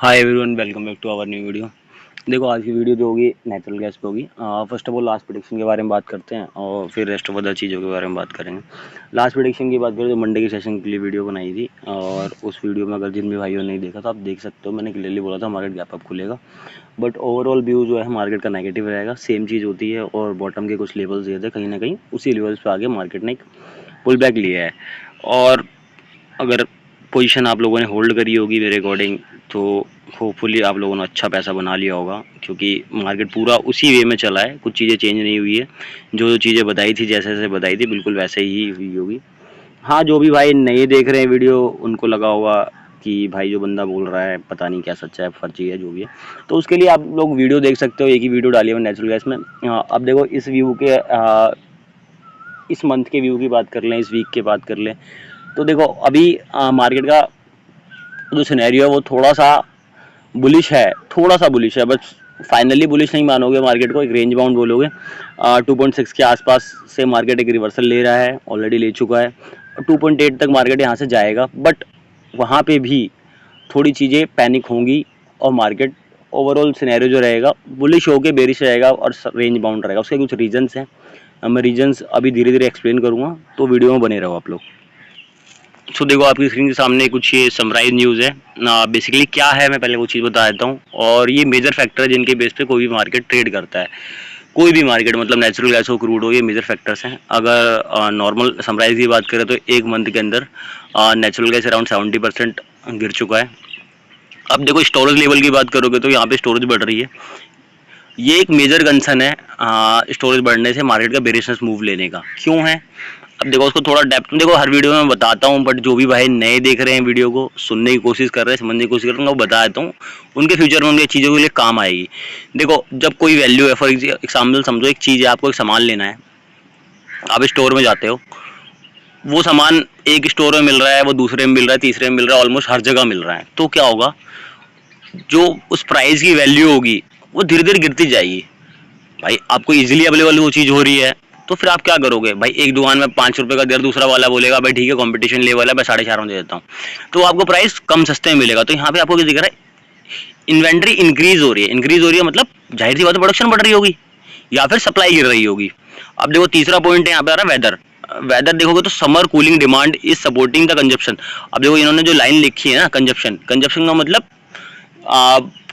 Hi everyone, welcome back to our new video. देखो, आज की वीडियो जो होगी नेचुरल गैस पे होगी। First of all last prediction के बारे में बात करते हैं और फिर रेस्ट ऑफ अदर चीज़ों के बारे में बात करेंगे। लास्ट प्रेडिक्शन की बात करें तो मंडे के सेशन के लिए वीडियो बनाई थी और उस वीडियो में अगर जिन भी भाइयों ने नहीं देखा तो आप देख सकते हो। मैंने क्लियरली बोला था मार्केट गैप अप खुलेगा, बट ओवरऑल व्यू जो है मार्केट का नेगेटिव रहेगा। सेम चीज़ होती है और बॉटम के कुछ लेवल्स दिए थे, कहीं ना कहीं उसी लेवल्स पे आगे मार्केट ने एक पुल बैक लिया है। और अगर पोजीशन आप लोगों ने होल्ड करी होगी मेरे अकॉर्डिंग तो होपफुली आप लोगों ने अच्छा पैसा बना लिया होगा, क्योंकि मार्केट पूरा उसी वे में चला है। कुछ चीज़ें चेंज नहीं हुई है, जो जो चीज़ें बताई थी जैसे जैसे बताई थी बिल्कुल वैसे ही हुई होगी। हाँ, जो भी भाई नहीं देख रहे हैं वीडियो उनको लगा होगा कि भाई जो बंदा बोल रहा है पता नहीं क्या सच्चा है फर्जी है जो भी है, तो उसके लिए आप लोग वीडियो देख सकते हो। एक ही वीडियो डाली है नेचुरल गैस में। अब देखो इस व्यू के इस मंथ के व्यू की बात कर लें, इस वीक की बात कर लें, तो देखो अभी मार्केट का जो सिनेरियो है वो थोड़ा सा बुलिश है, थोड़ा सा बुलिश है, बस फाइनली बुलिश नहीं मानोगे मार्केट को, एक रेंज बाउंड बोलोगे। 2.6 के आसपास से मार्केट एक रिवर्सल ले रहा है, ऑलरेडी ले चुका है। 2.8 तक मार्केट यहाँ से जाएगा, बट वहाँ पे भी थोड़ी चीज़ें पैनिक होंगी और मार्केट ओवरऑल सिनेरियो जो रहेगा बुलिश होके बेरिश रहेगा और रेंज बाउंड रहेगा। उसके कुछ रीजंस हैं, मैं रीजंस अभी धीरे धीरे एक्सप्लेन करूँगा, तो वीडियो में बने रहो आप लोग। सो देखो आपकी स्क्रीन के सामने कुछ ये समराइज न्यूज़ है ना। बेसिकली क्या है मैं पहले वो चीज़ बता देता हूँ, और ये मेजर फैक्टर है जिनके बेस पे कोई भी मार्केट ट्रेड करता है। कोई भी मार्केट मतलब नेचुरल गैस हो, क्रूड हो, ये मेजर फैक्टर्स हैं। अगर नॉर्मल समराइज की बात करें तो एक मंथ के अंदर नेचुरल गैस अराउंड 70% गिर चुका है। अब देखो स्टोरेज लेवल की बात करोगे तो यहाँ पे स्टोरेज बढ़ रही है, ये एक मेजर कंसर्न है। स्टोरेज बढ़ने से मार्केट का बेरिशनेस मूव लेने का क्यों है। अब देखो उसको थोड़ा डेप्थ में देखो, हर वीडियो में मैं बताता हूँ, बट जो भी भाई नए देख रहे हैं वीडियो को, सुनने की कोशिश कर रहे हैं, समझने की कोशिश कर रहे हैं, वो बता देता हूँ, उनके फ्यूचर में उनके चीज़ों के लिए काम आएगी। देखो जब कोई वैल्यू है, फॉर एग्जाम्पल समझो एक चीज़ है, आपको एक सामान लेना है, आप स्टोर में जाते हो, वो सामान एक स्टोर में मिल रहा है, वो दूसरे में मिल रहा है, तीसरे में मिल रहा है, ऑलमोस्ट हर जगह मिल रहा है, तो क्या होगा, जो उस प्राइस की वैल्यू होगी वो धीरे धीरे गिरती जाएगी। भाई आपको इजीली अवेलेबल वो चीज़ हो रही है, तो फिर आप क्या करोगे भाई, एक दुकान में 5 रुपये का दे, दूसरा वाला बोलेगा भाई ठीक है कंपटीशन लेवल है, मैं 4.5 में दे देता हूँ, तो आपको प्राइस कम सस्ते में मिलेगा। तो यहाँ पे आपको क्या दिख रहा है, इन्वेंट्री इंक्रीज हो रही है। इंक्रीज हो रही है मतलब जाहिर सी बात है प्रोडक्शन बढ़ रही होगी या फिर सप्लाई गिर रही होगी। अब देखो तीसरा पॉइंट है यहाँ पे आ रहा है वेदर। वेदर देखोगे तो summer cooling demand is supporting the consumption. अब देखो इन्होंने जो लाइन लिखी है ना, कंजप्शन, कंजप्शन का मतलब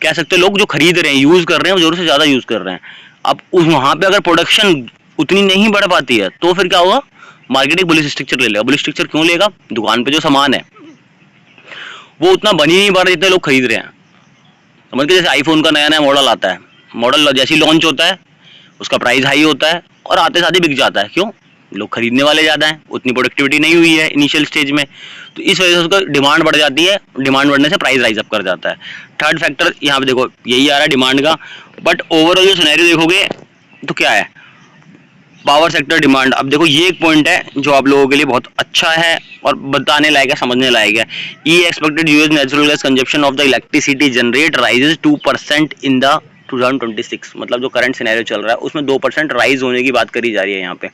कह सकते हैं लोग जो खरीद रहे हैं, यूज कर रहे हैं, जरूरत से ज्यादा यूज कर रहे हैं। अब उस वहां पे अगर प्रोडक्शन उतनी नहीं बढ़ पाती है तो फिर क्या होगा, मार्केट एक बुलिश स्ट्रक्चर ले लेगा। बुलिश स्ट्रक्चर क्यों लेगा, दुकान पे जो सामान है वो उतना बन ही नहीं पा रहा जितने लोग खरीद रहे हैं। समझ के, जैसे आईफोन का नया नया मॉडल आता है, मॉडल जैसे ही लॉन्च होता है उसका प्राइस हाई होता है और आते साथ ही बिक जाता है। क्यों, लोग खरीदने वाले ज़्यादा हैं, उतनी प्रोडक्टिविटी नहीं हुई है इनिशियल स्टेज में, तो इस वजह से उसका डिमांड बढ़ जाती है। डिमांड बढ़ने से प्राइस राइज अप कर जाता है। थर्ड फैक्टर यहाँ पे देखो यही आ रहा है डिमांड का, बट ओवरऑल जो सिनेरियो देखोगे तो क्या है, पावर सेक्टर डिमांड। अब देखो ये एक पॉइंट है जो आप लोगों के लिए बहुत अच्छा है और बताने लायक है, समझने लायक है। ई expected US natural gas consumption of the electricity generate rises 2% in the 2026। मतलब जो करंट सिनेरियो चल रहा है उसमें 2% राइज होने की बात करी जा रही है यहाँ पे।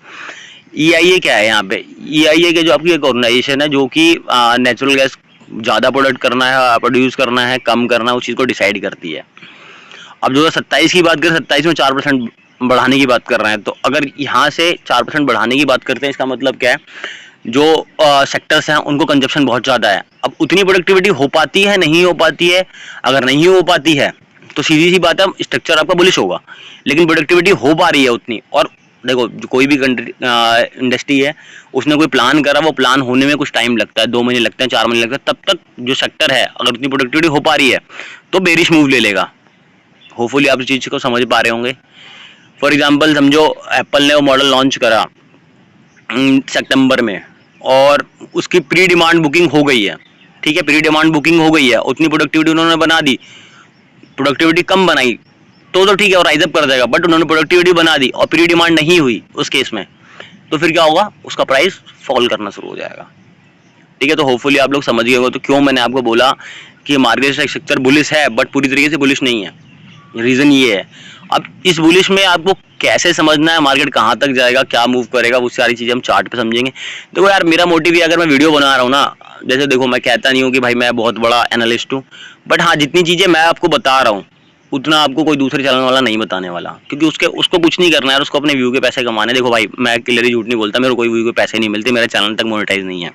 EIA क्या है यहाँ पे, EIA के जो आपकी एक ऑर्गेनाइजेशन है जो कि नेचुरल गैस ज़्यादा प्रोडक्ट करना है, प्रोड्यूस करना है, कम करना है, उस चीज़ को डिसाइड करती है। अब 2027 की बात करें, 27 में 4% बढ़ाने की बात कर रहे हैं, तो अगर यहाँ से 4% बढ़ाने की बात करते हैं, इसका मतलब क्या है, जो सेक्टर्स हैं उनको कंजप्शन बहुत ज़्यादा है। अब उतनी प्रोडक्टिविटी हो पाती है, नहीं हो पाती है, अगर नहीं हो पाती है तो सीधी सी बात है स्ट्रक्चर आपका बुलिश होगा, लेकिन प्रोडक्टिविटी हो पा रही है उतनी। और देखो कोई भी इंडस्ट्री है, उसने कोई प्लान करा, वो प्लान होने में कुछ टाइम लगता है, 2 महीने लगते हैं, 4 महीने लगते हैं, तब तक जो सेक्टर है अगर उतनी प्रोडक्टिविटी हो पा रही है तो बेरिश मूव ले लेगा। होपफुली आप इस चीज़ को समझ पा रहे होंगे। फॉर एग्जांपल समझो एप्पल ने वो मॉडल लॉन्च करा सितंबर में और उसकी प्री डिमांड बुकिंग हो गई है, ठीक है, प्री डिमांड बुकिंग हो गई है, उतनी प्रोडक्टिविटी उन्होंने बना दी, प्रोडक्टिविटी कम बनाई तो ठीक है और राइज अप कर देगा, बट उन्होंने प्रोडक्टिविटी बना दी और प्री डिमांड नहीं हुई उस केस में, तो फिर क्या होगा, उसका प्राइस फॉल करना शुरू हो जाएगा। ठीक है, तो होपफुली आप लोग समझ गए हो। तो क्यों मैंने आपको बोला कि मार्केट स्ट्रक्चर बुलिश है बट पूरी तरीके से बुलिश नहीं है, रीज़न ये है। अब इस बुलिश में आपको कैसे समझना है मार्केट कहाँ तक जाएगा, क्या मूव करेगा, वो सारी चीजें हम चार्ट पे समझेंगे। देखो यार, मेरा मोटिव ये, अगर मैं वीडियो बना रहा हूँ ना, जैसे देखो मैं कहता नहीं हूँ कि भाई मैं बहुत बड़ा एनालिस्ट हूँ, बट हाँ जितनी चीजें मैं आपको बता रहा हूँ उतना आपको कोई दूसरे चैनल वाला नहीं बताने वाला, क्योंकि उसको कुछ नहीं करना है, उसको अपने व्यू के पैसे कमाने। देखो भाई, मैं क्लियरली झूठ नहीं बोलता, मेरे को कोई व्यू के पैसे नहीं मिलते, मेरा चैनल तक मोनेटाइज नहीं है।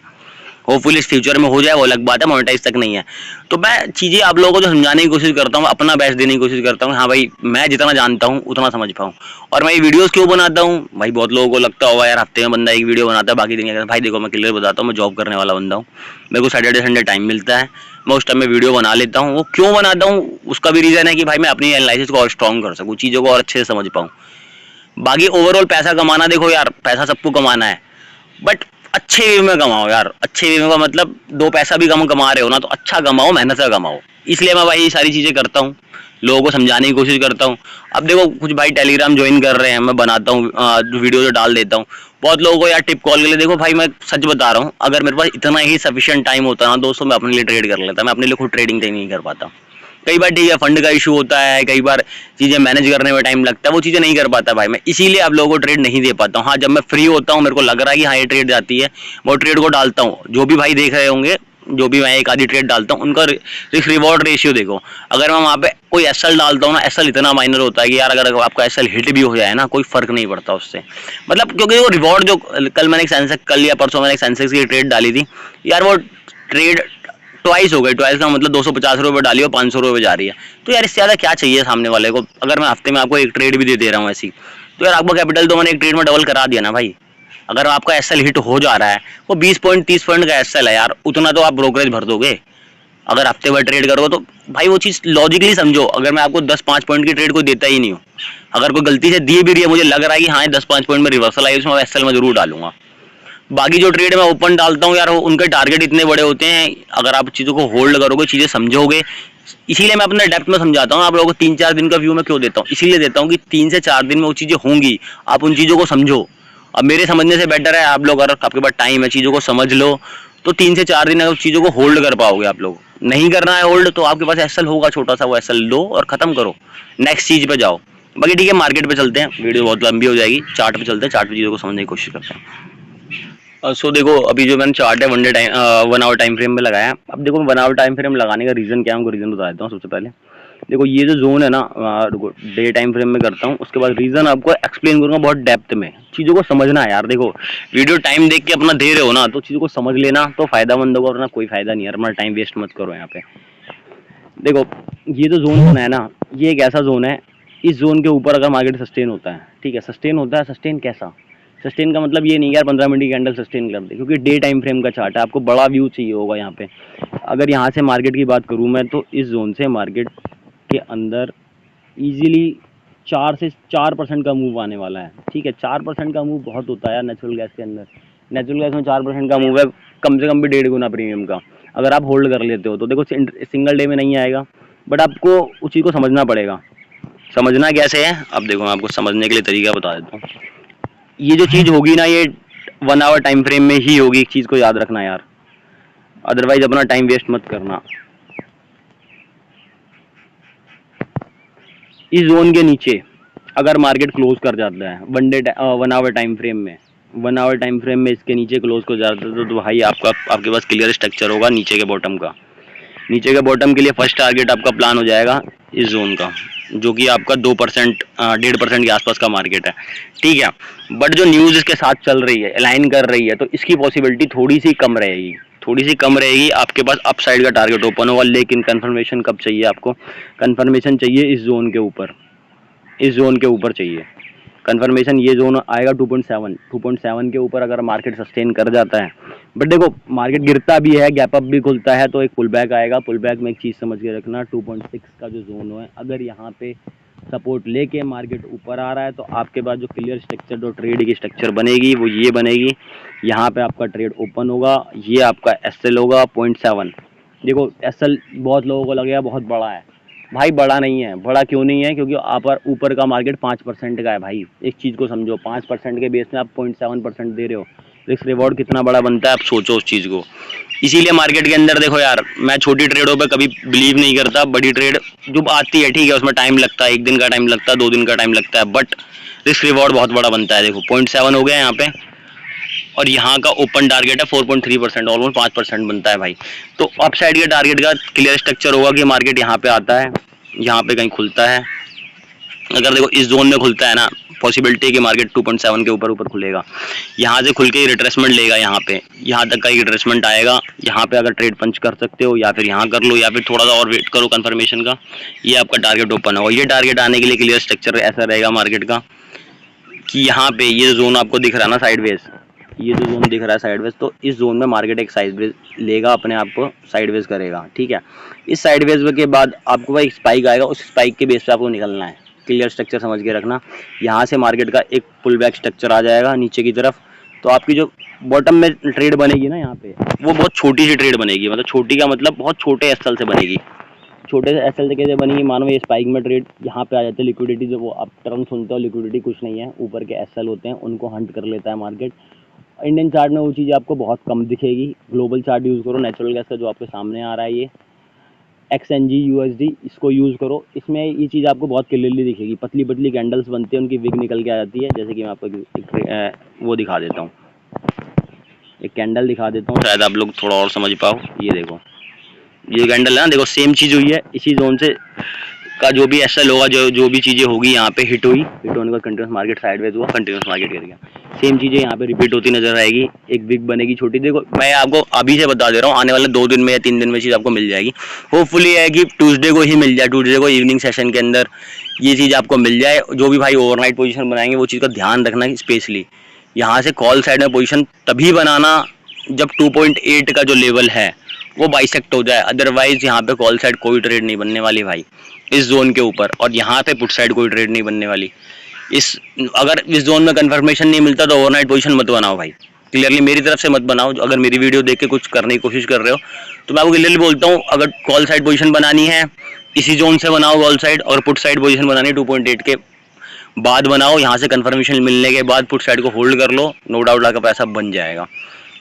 होपफुली इस फ्यूचर में हो जाए, वो अलग बात है, मोनेटाइज तक नहीं है। तो मैं चीज़ें आप लोगों को जो समझाने की कोशिश करता हूँ, अपना बेस्ट देने की कोशिश करता हूँ। हाँ भाई, मैं जितना जानता हूँ उतना समझ पाऊँ। और मैं ये वीडियोस क्यों बनाता हूँ भाई, बहुत लोगों को लगता होगा यार हफ्ते में बंदा एक वीडियो बनाता है, बाकी दिन क्या करता है। भाई देखो, मैं क्लियर बताता हूँ, मैं जॉब करने वाला बंदा हूँ, मेरे को सैटरडे संडे टाइम मिलता है, मैं उस टाइम में वीडियो बना लेता हूँ। वो क्यों बनाता हूँ, उसका भी रीज़न है कि भाई मैं अपनी एनालिसिस को और स्ट्रॉन्ग कर सकूँ, चीज़ों को और अच्छे से समझ पाऊँ। बाकी ओवरऑल पैसा कमाना, देखो यार पैसा सबको कमाना है, बट अच्छे वे में कमाओ यार। अच्छे वे में का मतलब, दो पैसा भी कम कमा रहे हो ना तो अच्छा कमाओ, मेहनत से कमाओ। इसलिए मैं भाई ये सारी चीजें करता हूँ, लोगों को समझाने की कोशिश करता हूँ। अब देखो कुछ भाई टेलीग्राम ज्वाइन कर रहे हैं, मैं बनाता हूँ वीडियो जो डाल देता हूँ। बहुत लोगों को यार टिप कॉल के लिए, देखो भाई मैं सच बता रहा हूँ, अगर मेरे पास इतना ही सफिशिएंट टाइम होता ना दोस्तों, मैं अपने लिए ट्रेड कर लेता। मैं अपने लिए खुद ट्रेडिंग नहीं कर पाता। कई बार ठीक है, फंड का इशू होता है, कई बार चीजें मैनेज करने में टाइम लगता है, वो चीजें नहीं कर पाता भाई मैं, इसीलिए आप लोगों को ट्रेड नहीं दे पाता हूँ। हाँ, जब मैं फ्री होता हूँ, मेरे को लग रहा है कि हाँ ये ट्रेड जाती है, वो ट्रेड को डालता हूँ। जो भी भाई देख रहे होंगे, जो भी मैं एक आधी ट्रेड डालता हूँ, उनका रिस्क रिवॉर्ड रेशियो देखो। अगर मैं वहाँ पे कोई एसएल डालता हूँ ना, एसएल इतना माइनर होता है कि यार अगर आपका एसएल हिट भी हो जाए ना, कोई फर्क नहीं पड़ता उससे। मतलब क्योंकि वो रिवॉर्ड जो कल मैंने एक सेंसेक्स, कल या परसों मैंने एक सेंसेक्स की ट्रेड डाली थी यार, वो ट्रेड ट्वाइस हो गई। ट्वाइस का मतलब 250 रुपये डाली और 500 रुपये जा रही है। तो यार इससे ज़्यादा क्या चाहिए सामने वाले को। अगर मैं हफ्ते में आपको एक ट्रेड भी दे रहा हूँ ऐसी, तो यार आपका कैपिटल तो मैंने एक ट्रेड में डबल करा दिया ना भाई। अगर आपका एसएल हिट हो जा रहा है, वो 20 पॉइंट 30 पॉइंट का एसएल है यार, उतना तो आप ब्रोकरेज भर दोगे अगर हफ्ते भर ट्रेड करोगे तो। भाई वो चीज़ लॉजिकली समझो, अगर मैं आपको 10-5 पॉइंट की ट्रेड को देता ही नहीं हूँ, अगर कोई गलती से दी भी रही है, मुझे लग रहा है कि हाँ 10-5 पॉइंट में रिवर्सल आई, उसमें एसएल में जरूर डालूंगा। बाकी जो ट्रेड मैं ओपन डालता हूँ यार, उनके टारगेट इतने बड़े होते हैं, अगर आप चीज़ों को होल्ड करोगे, चीज़ें समझोगे। इसीलिए मैं अपने डेप्थ में समझाता हूँ आप लोगों को। 3-4 दिन का व्यू मैं क्यों देता हूँ, इसीलिए देता हूँ कि 3 से 4 दिन में वो चीज़ें होंगी, आप उन चीज़ों को समझो। अब मेरे समझने से बेटर है आप लोग, अगर आपके पास टाइम है, चीज़ों को समझ लो, तो 3 से 4 दिन उस चीज़ों को होल्ड कर पाओगे आप लोग। नहीं करना है होल्ड, तो आपके पास एसएल होगा छोटा सा, वो एसएल लो और खत्म करो, नेक्स्ट चीज़ पे जाओ। बाकी ठीक है, मार्केट पे चलते हैं, वीडियो बहुत लंबी हो जाएगी। चार्ट पे चलते हैं, चार्ट पे चीज़ों को समझने की कोशिश करते हैं। सो देखो, अभी जो मैंने चार्ट है 1 आवर टाइम फ्रेम में लगाया। अब देखो 1 आवर टाइम फ्रेम लगाने का रीज़न क्या है, हमको रीज़न बता देता हूँ। सबसे पहले देखो, ये जो जोन है ना, डे टाइम फ्रेम में करता हूँ, उसके बाद रीज़न आपको एक्सप्लेन करूँगा बहुत डेप्थ में। चीज़ों को समझना है यार। देखो, वीडियो टाइम देख के अपना दे रहे हो ना, तो चीज़ों को समझ लेना तो फायदा मंद होगा, वरना कोई फायदा नहीं है। अपना टाइम वेस्ट मत करो यहाँ पे। देखो, ये जो जोन बना है ना, ये एक ऐसा जोन है, इस जोन के ऊपर अगर मार्केट सस्टेन होता है, ठीक है, सस्टेन होता है। सस्टेन कैसा, सस्टेन का मतलब ये नहीं यार 15 मिनट की कैंडल सस्टेन कर दे, क्योंकि डे टाइम फ्रेम का चार्ट है, आपको बड़ा व्यू चाहिए होगा यहाँ पे। अगर यहाँ से मार्केट की बात करूँ मैं, तो इस जोन से मार्केट के अंदर इजीली 4% का मूव आने वाला है, ठीक है। 4% का मूव बहुत होता है यार नेचुरल गैस के अंदर। नेचुरल गैस में 4% का मूव है, कम से कम भी 1.5 गुना प्रीमियम का। अगर आप होल्ड कर लेते हो तो देखो, सिंगल डे में नहीं आएगा, बट आपको उस चीज़ को समझना पड़ेगा। समझना कैसे है, अब देखो मैं आपको समझने के लिए तरीका बता देता हूँ। ये जो चीज़ होगी ना, ये 1 आवर टाइम फ्रेम में ही होगी। एक चीज़ को याद रखना यार, अदरवाइज अपना टाइम वेस्ट मत करना। इस जोन के नीचे अगर मार्केट क्लोज कर जाता है 1 आवर टाइम फ्रेम में, 1 आवर टाइम फ्रेम में इसके नीचे क्लोज कर जाता है, तो भाई आपके पास क्लियर स्ट्रक्चर होगा नीचे के बॉटम का। नीचे के बॉटम के लिए फर्स्ट टारगेट आपका प्लान हो जाएगा इस जोन का, जो कि आपका 2% 1.5% के आसपास का मार्केट है, ठीक है। बट जो न्यूज़ इसके साथ चल रही है, अलाइन कर रही है, तो इसकी पॉसिबिलिटी थोड़ी सी कम रहेगी, थोड़ी सी कम रहेगी। आपके पास अपसाइड का टारगेट ओपन होगा, लेकिन कंफर्मेशन कब चाहिए आपको, कंफर्मेशन चाहिए इस जोन के ऊपर, इस जोन के ऊपर चाहिए कंफर्मेशन। ये जोन आएगा 2.7 के ऊपर, अगर मार्केट सस्टेन कर जाता है। बट देखो, मार्केट गिरता भी है, गैप अप भी खुलता है, तो एक पुल बैक आएगा। पुल बैक में एक चीज़ समझ के रखना, 2.6 का जो जोन है, अगर यहाँ पे सपोर्ट लेके मार्केट ऊपर आ रहा है, तो आपके पास जो क्लियर स्ट्रक्चर, जो ट्रेड की स्ट्रक्चर बनेगी, वो ये बनेगी। यहाँ पे आपका ट्रेड ओपन होगा, ये आपका एसएल होगा 0.7। देखो, एसएल बहुत लोगों को लगेगा बहुत बड़ा है, भाई बड़ा नहीं है। बड़ा क्यों नहीं है, क्योंकि आप ऊपर का मार्केट 5% का है भाई। एक चीज़ को समझो, 5% के बेस में आप 0.7% दे रहे हो, रिस्क रिवॉर्ड कितना बड़ा बनता है, आप सोचो उस चीज़ को। इसीलिए मार्केट के अंदर देखो यार, मैं छोटी ट्रेडों पे कभी बिलीव नहीं करता। बड़ी ट्रेड जो आती है ठीक है, उसमें टाइम लगता है, 1 दिन का टाइम लगता है, 2 दिन का टाइम लगता है, बट रिस्क रिवॉर्ड बहुत बड़ा बनता है। देखो 0.7 हो गया यहाँ पे, और यहाँ का ओपन टारगेट है 4.3%, ऑलमोस्ट 5% बनता है भाई। तो अपसाइड के टारगेट का क्लियर स्ट्रक्चर होगा कि मार्केट यहाँ पे आता है, यहाँ पे कहीं खुलता है। अगर देखो इस जोन में खुलता है ना, पॉसिबिलिटी है कि मार्केट 2.7 के ऊपर खुलेगा। यहाँ से खुल के रिट्रेसमेंट लेगा, यहाँ पे यहाँ तक का रिट्रेसमेंट आएगा। यहाँ पे अगर ट्रेड पंच कर सकते हो, या फिर यहाँ कर लो, या फिर थोड़ा सा और वेट करो कंफर्मेशन का, ये आपका टारगेट ओपन होगा। ये टारगेट आने के लिए क्लियर स्ट्रक्चर ऐसा रहेगा मार्केट का कि यहाँ पे ये जोन आपको दिख रहा है ना साइडवेज, ये जो जोन दिख रहा है साइडवेज, तो इस जोन में मार्केट एक साइडवेज लेगा, अपने आप को साइडवेज करेगा, ठीक है। इस साइडवेज के बाद आपको भाई स्पाइक आएगा, उस स्पाइक के बेस पे आपको निकलना है। क्लियर स्ट्रक्चर समझ के रखना। यहाँ से मार्केट का एक पुल बैक स्ट्रक्चर आ जाएगा नीचे की तरफ, तो आपकी जो बॉटम में ट्रेड बनेगी ना यहाँ पे, वो बहुत छोटी सी ट्रेड बनेगी। मतलब छोटी का मतलब बहुत छोटे एसएल से बनेगी। छोटे से एसएल से कैसे बनेगी, मानो ये स्पाइक में ट्रेड यहाँ पे आ जाते हैं, लिक्विडिटी जो वो आप टर्म सुनते हो, लिक्विडिटी कुछ नहीं है, ऊपर के एसएल होते हैं, उनको हंट कर लेता है मार्केट। इंडियन चार्ट में वो चीज़ आपको बहुत कम दिखेगी। ग्लोबल चार्ट यूज़ करो, नेचुरल गैस का जो आपके सामने आ रहा है, ये XNG USD, इसको यूज़ करो। इसमें ये चीज़ आपको बहुत क्लियरली दिखेगी। पतली पतली कैंडल्स बनती है, उनकी विग निकल के आ जाती है। जैसे कि मैं आपको वो दिखा देता हूँ, एक कैंडल दिखा देता हूँ, शायद आप लोग थोड़ा और समझ पाओ। ये देखो, ये कैंडल है ना, देखो सेम चीज़ हुई है। इसी जोन से का जो भी एसएल होगा, जो भी चीज़ें होगी यहाँ पे हिट हुई, हिट होने का कंटिन्यूस मार्केट साइडवेज हुआ, कंटिन्यूस मार्केट गिर गया। सेम चीज़ें यहाँ पे रिपीट होती नजर आएगी। एक बिग बनेगी छोटी। देखो मैं आपको अभी से बता दे रहा हूँ, आने वाले 2 दिन में या 3 दिन में चीज़ आपको मिल जाएगी। होपफुली है कि ट्यूसडे को ही मिल जाए, ट्यूसडे को इवनिंग सेशन के अंदर ये चीज़ आपको मिल जाए। जो भी भाई ओवरनाइट पोजीशन बनाएंगे, वो चीज़ का ध्यान रखना। स्पेशली यहाँ से कॉल साइड में पोजीशन तभी बनाना जब 2.8 का जो लेवल है वो बाइसेक्ट हो जाए। अदरवाइज यहाँ पे कॉल साइड कोई ट्रेड नहीं बनने वाली भाई इस जोन के ऊपर, और यहाँ पे पुट साइड कोई ट्रेड नहीं बनने वाली। अगर इस जोन में कंफर्मेशन नहीं मिलता तो ओवरनाइट पोजीशन मत बनाओ भाई। क्लियरली मेरी तरफ से मत बनाओ। अगर मेरी वीडियो देख के कुछ करने की कोशिश कर रहे हो तो मैं आपको क्लियरली बोलता हूँ, अगर कॉल साइड पोजीशन बनानी है इसी जोन से बनाओ कॉल साइड, और पुट साइड पोजीशन बनानी है 2.8 के बाद बनाओ। यहाँ से कंफर्मेशन मिलने के बाद पुट साइड को होल्ड कर लो, नो डाउट आपका पैसा बन जाएगा।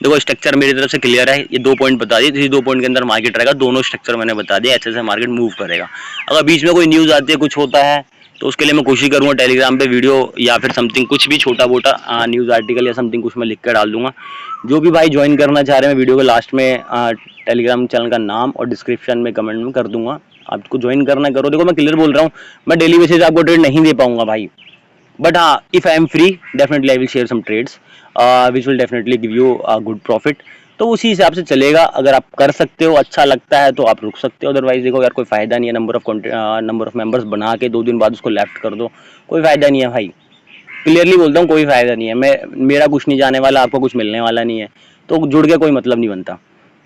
देखो स्ट्रक्चर मेरी तरफ से क्लियर है। ये 2 पॉइंट बता दिए, इसी 2 पॉइंट के अंदर मार्केट रहेगा। दोनों स्ट्रक्चर मैंने बता दिया, ऐसे मार्केट मूव करेगा। अगर बीच में कोई न्यूज़ आती है, कुछ होता है, तो उसके लिए मैं कोशिश करूँगा टेलीग्राम पे वीडियो या फिर समथिंग कुछ भी छोटा मोटा न्यूज़ आर्टिकल या समथिंग कुछ मैं लिख कर डाल दूंगा। जो भी भाई ज्वाइन करना चाह रहे हैं, वीडियो के लास्ट में टेलीग्राम चैनल का नाम और डिस्क्रिप्शन में कमेंट में कर दूंगा। आपको ज्वाइन करना करो। देखो मैं क्लियर बोल रहा हूँ, मैं डेली बेसिस आपको ट्रेड नहीं दे पाऊंगा भाई, बट हाँ, if I am free definitely I will share some trades which will definitely give you good profit. तो उसी हिसाब से चलेगा। अगर आप कर सकते हो, अच्छा लगता है तो आप रुक सकते हो। अदरवाइज देखो यार, कोई फायदा नहीं है नंबर ऑफ मेंबर्स बना के 2 दिन बाद उसको लेफ्ट कर दो, कोई फायदा नहीं है भाई। क्लियरली बोलता हूँ, कोई फायदा नहीं है। मेरा कुछ नहीं जाने वाला, आपको कुछ मिलने वाला नहीं है, तो जुड़ के कोई मतलब नहीं बनता।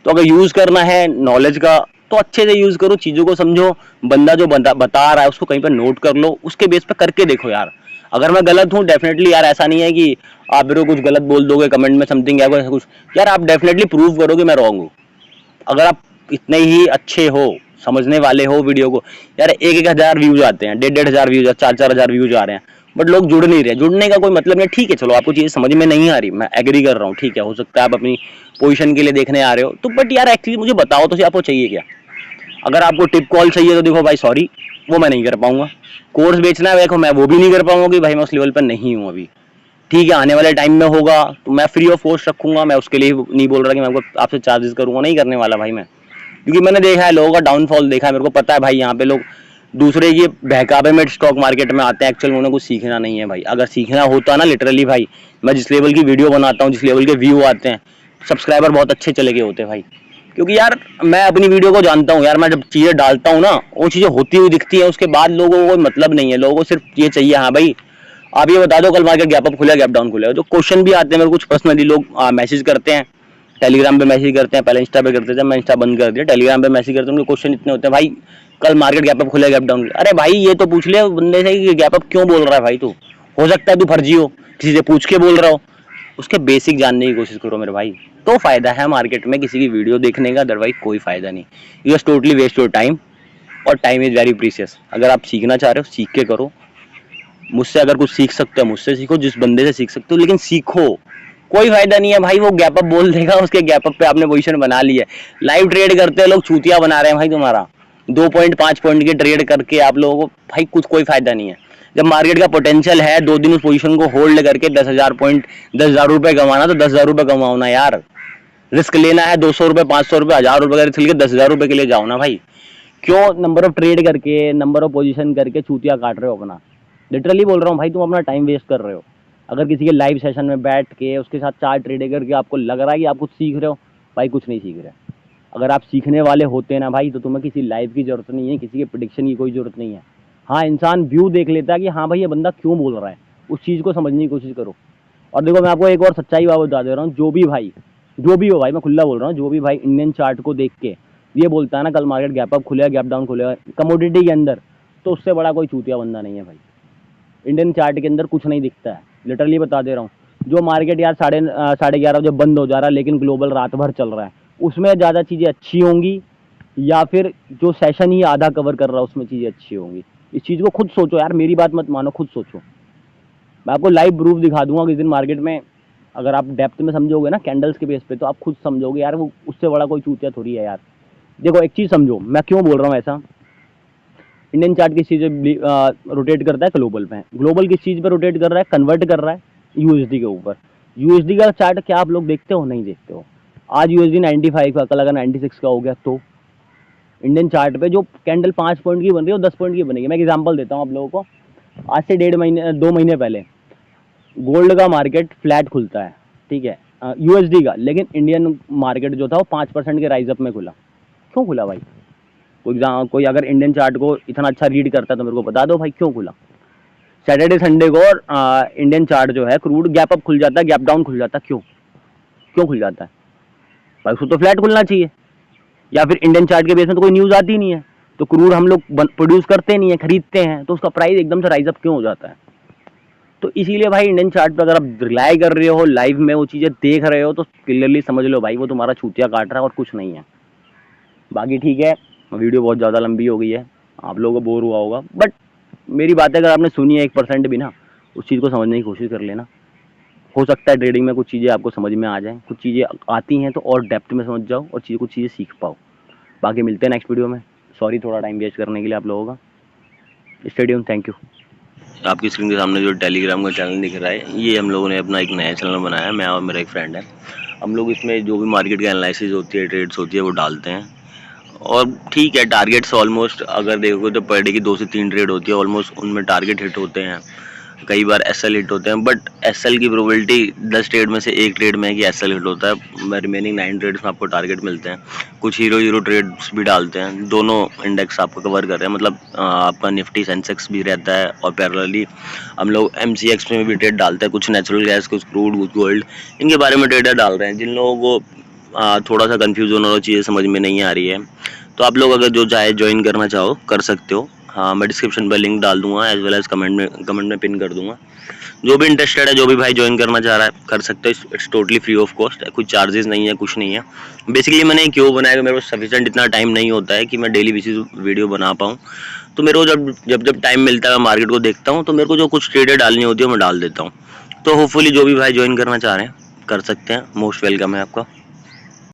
तो अगर यूज़ करना है नॉलेज का तो अच्छे से यूज़ करो, चीज़ों को समझो। बंदा जो बता रहा है उसको कहीं पर नोट कर लो, उसके बेस पर करके देखो यार। अगर मैं गलत हूँ डेफिनेटली यार, ऐसा नहीं है कि आप मेरे को कुछ गलत बोल दोगे कमेंट में समथिंग या कुछ, यार आप डेफिनेटली प्रूव करो कि मैं रॉन्ग हूँ। अगर आप इतने ही अच्छे हो, समझने वाले हो वीडियो को, यार 1-1 हज़ार व्यूज आते हैं, 1.5 हज़ार व्यूज, 4-4 हज़ार व्यूज आ रहे हैं, बट लोग जुड़ नहीं रहे। जुड़ने का कोई मतलब नहीं। ठीक है चलो, आपको चीज़ समझ में नहीं आ रही, मैं एग्री कर रहा हूँ, ठीक है, हो सकता है आप अपनी पोजीशन के लिए देखने आ रहे हो तो, बट यार एक्चुअली मुझे बताओ तो आपको चाहिए क्या। अगर आपको टिप कॉल चाहिए तो देखो भाई सॉरी, वो मैं नहीं कर पाऊंगा। कोर्स बेचना है देखो, मैं वो भी नहीं कर पाऊंगा कि भाई मैं उस लेवल पर नहीं हूँ अभी। ठीक है, आने वाले टाइम में होगा तो मैं फ्री ऑफ कॉस्ट रखूंगा। मैं उसके लिए नहीं बोल रहा कि मैं आपको आपसे चार्जेस करूंगा, नहीं करने वाला भाई मैं, क्योंकि मैंने देखा है लोगों का डाउनफॉल देखा है। मेरे को पता है भाई, यहाँ पे लोग दूसरे के बहकावे में स्टॉक मार्केट में आते हैं, एक्चुअल में उन्हें कुछ सीखना नहीं है भाई। अगर सीखना होता ना लिटरली भाई, मैं जिस लेवल की वीडियो बनाता हूँ, जिस लेवल के व्यू आते हैं, सब्सक्राइबर बहुत अच्छे चले गए होते भाई। क्योंकि यार मैं अपनी वीडियो को जानता हूँ यार, मैं जब चीज़ें डालता हूँ ना, वो चीज़ें होती हुई दिखती हैं, उसके बाद लोगों को मतलब नहीं है। लोगों को सिर्फ ये चाहिए, हाँ भाई आप ये बता दो कल मार्केट गैप अप खुलेगा, गैप डाउन खुलेगा। जो क्वेश्चन भी आते हैं मेरे को, कुछ पर्सनली लोग मैसेज करते हैं, टेलीग्राम पे मैसेज करते हैं। पहले इंस्टा पे करते थे, मैं इंस्टा बंद कर दिया। टेलीग्राम पे मैसेज करते हैं, उनके क्वेश्चन इतने होते हैं भाई, कल मार्केट गैप अप खुलेगा, गैप डाउन। अरे भाई ये तो पूछ ले बंदे से कि गैप अप क्यों बोल रहा है भाई तू, हो सकता है तू फर्जी हो, किसी से पूछ के बोल रहा हो। उसके बेसिक जानने की कोशिश करो मेरे भाई, तो फायदा है मार्केट में किसी की वीडियो देखने का। अदरवाइज कोई फायदा नहीं। You just totally waste your time, और टाइम इज वेरी प्रीशियस। अगर आप सीखना चाह रहे हो सीख के करो। मुझसे अगर कुछ सीख सकते हो मुझसे सीखो, जिस बंदे से सीख सकते हो, लेकिन सीखो। कोई फायदा नहीं है भाई, वो गैप अप बोल देगा, उसके गैप अप पे आपने पोजीशन बना ली है। लाइव ट्रेड करते हैं लोग, चूतिया बना रहे हैं भाई तुम्हारा। 2.5 पॉइंट के ट्रेड करके आप लोगों को भाई कुछ कोई फायदा नहीं है। जब मार्केट का पोटेंशियल है 2 दिन उस पोजीशन को होल्ड करके 10,000 रुपए कमाना, तो 10,000 रुपए कमाओ ना यार। रिस्क लेना है 200 रुपए, 500 रुपए, 1000 रुपए का रिस्क लेके 10,000 रुपए के लिए जाओ ना भाई। क्यों नंबर ऑफ ट्रेड करके, नंबर ऑफ पोजीशन करके चूतिया काट रहे हो अपना? लिटरली बोल रहा हूँ भाई, तुम अपना टाइम वेस्ट कर रहे हो। अगर किसी के लाइव सेशन में बैठ के उसके साथ चार्ट ट्रेड करके आपको लग रहा है कि आप कुछ सीख रहे हो, भाई कुछ नहीं सीख रहे। अगर आप सीखने वाले होते हैं ना भाई, तो तुम्हें किसी लाइव की जरूरत नहीं है, किसी के प्रेडिक्शन की कोई जरूरत नहीं है। हाँ, इंसान व्यू देख लेता है कि हाँ भाई ये बंदा क्यों बोल रहा है, उस चीज़ को समझने की कोशिश करो। और देखो मैं आपको एक और सच्चाई बात बता दे रहा हूँ, जो भी हो भाई, मैं खुला बोल रहा हूँ, जो भी भाई इंडियन चार्ट को देख के ये बोलता है ना कल मार्केट गैप अप खुलेगा, गैप डाउन खुलेगा कमोडिटी के अंदर, तो उससे बड़ा कोई चूतिया बंदा नहीं है भाई। इंडियन चार्ट के अंदर कुछ नहीं दिखता है, लिटरली बता दे रहा हूँ। जो मार्केट यार 11:30 बजे बंद हो जा रहा है, लेकिन ग्लोबल रात भर चल रहा है, उसमें ज़्यादा चीज़ें अच्छी होंगी, या फिर जो सेशन ही आधा कवर कर रहा है उसमें चीज़ें अच्छी होंगी? इस चीज़ को खुद सोचो यार, मेरी बात मत मानो, खुद सोचो। मैं आपको लाइव प्रूफ दिखा दूंगा किस दिन मार्केट में, अगर आप डेप्थ में समझोगे ना कैंडल्स के बेस पे, तो आप खुद समझोगे यार वो उससे बड़ा कोई चूतिया थोड़ी है यार। देखो एक चीज़ समझो, मैं क्यों बोल रहा हूँ ऐसा। इंडियन चार्ट किस चीज़ पे रोटेट करता है? ग्लोबल पे। ग्लोबल किस चीज़ पे रोटेट कर रहा है? कन्वर्ट कर रहा है यूएसडी के ऊपर। यूएसडी का चार्ट क्या आप लोग देखते हो? नहीं देखते हो। आज यूएसडी 95 का, कल अगर 96 का हो गया, तो इंडियन चार्ट पे जो कैंडल 5 पॉइंट की बन रही है वो 10 पॉइंट की बनेगी। मैं एग्जांपल देता हूँ आप लोगों को। आज से 2 महीने पहले गोल्ड का मार्केट फ्लैट खुलता है, ठीक है, यूएसडी का, लेकिन इंडियन मार्केट जो था वो 5% के राइज अप में खुला। क्यों खुला भाई? कोई अगर इंडियन चार्ट को इतना अच्छा रीड करता है तो मेरे को बता दो भाई क्यों खुला। सैटरडे संडे को इंडियन चार्ट जो है क्रूड गैप अप खुल जाता है, गैप डाउन खुल जाता है। क्यों खुल जाता है भाई? उसको तो फ्लैट खुलना चाहिए। या फिर इंडियन चार्ट के बेस में तो कोई न्यूज़ आती नहीं है, तो क्रूड हम लोग प्रोड्यूस करते नहीं है, खरीदते हैं, तो उसका प्राइस एकदम से राइज अप क्यों हो जाता है? तो इसीलिए भाई इंडियन चार्ट पर अगर आप रिलाई कर रहे हो, लाइव में वो चीज़ें देख रहे हो, तो क्लियरली समझ लो भाई वो तुम्हारा छूतिया काट रहा है और कुछ नहीं है। बाकी ठीक है, वीडियो बहुत ज़्यादा लंबी हो गई है, आप लोगों को बोर हुआ होगा, बट मेरी बात है अगर आपने सुनी है 1% भी ना, उस चीज़ को समझने की कोशिश कर लेना। हो सकता है ट्रेडिंग में कुछ चीज़ें आपको समझ में आ जाएँ, कुछ चीज़ें आती हैं तो और डेप्थ में समझ जाओ और कुछ चीज़ें सीख पाओ। बाकी मिलते हैं नेक्स्ट वीडियो में। सॉरी थोड़ा टाइम वेस्ट करने के लिए आप लोगों का। Stay tuned, thank you. आपकी स्क्रीन के सामने जो टेलीग्राम का चैनल दिख रहा है, ये हम लोगों ने अपना एक नया चैनल बनाया है, मैं और मेरा एक फ्रेंड है। हम लोग इसमें जो भी मार्केट की एनालिसिस होती है, ट्रेड्स होती है, वो डालते हैं। और ठीक है, टारगेट्स ऑलमोस्ट अगर देखोगे तो पर डे की 2 से 3 ट्रेड होती है, ऑलमोस्ट उनमें टारगेट हिट होते हैं। कई बार एसएल हिट होते हैं, बट एसएल की प्रोबेबिलिटी 10 ट्रेड में से 1 ट्रेड में है कि एसएल हिट होता है। रिमेनिंग 9 ट्रेड्स में आपको टारगेट मिलते हैं। कुछ हीरो ट्रेड्स भी डालते हैं, दोनों इंडेक्स आपको कवर कर रहे हैं, मतलब आपका निफ्टी सेंसेक्स भी रहता है, और पैरेलली हम लोग एमसीएक्स में भी ट्रेड डालते हैं। कुछ नेचुरल गैस, कुछ क्रूड, कुछ गोल्ड, इनके बारे में ट्रेडर डाल रहे हैं। जिन लोगों को थोड़ा सा कन्फ्यूजन और चीज़ें समझ में नहीं आ रही है, तो आप लोग अगर जो चाहे ज्वाइन करना चाहो कर सकते हो। हाँ, मैं डिस्क्रिप्शन पर लिंक डाल दूंगा, एज वेल एज कमेंट में पिन कर दूंगा। जो भी इंटरेस्टेड है, जो भी भाई ज्वाइन करना चाह रहा है कर सकते हो। It's totally free of cost, कुछ चार्जेस नहीं है, कुछ नहीं है। बेसिकली मैंने क्यों बनाया, मेरे को सफिशिएंट इतना टाइम नहीं होता है कि मैं डेली बेसिस वीडियो बना पाऊँ। तो मेरे को जब टाइम मिलता है मैं मार्केट को देखता हूँ, तो मेरे को जो कुछ ट्रेडें डालनी होती है मैं डाल देता हूँ। तो होपफुली जो भी भाई ज्वाइन करना चाह रहे हैं कर सकते हैं। मोस्ट वेलकम है आपका।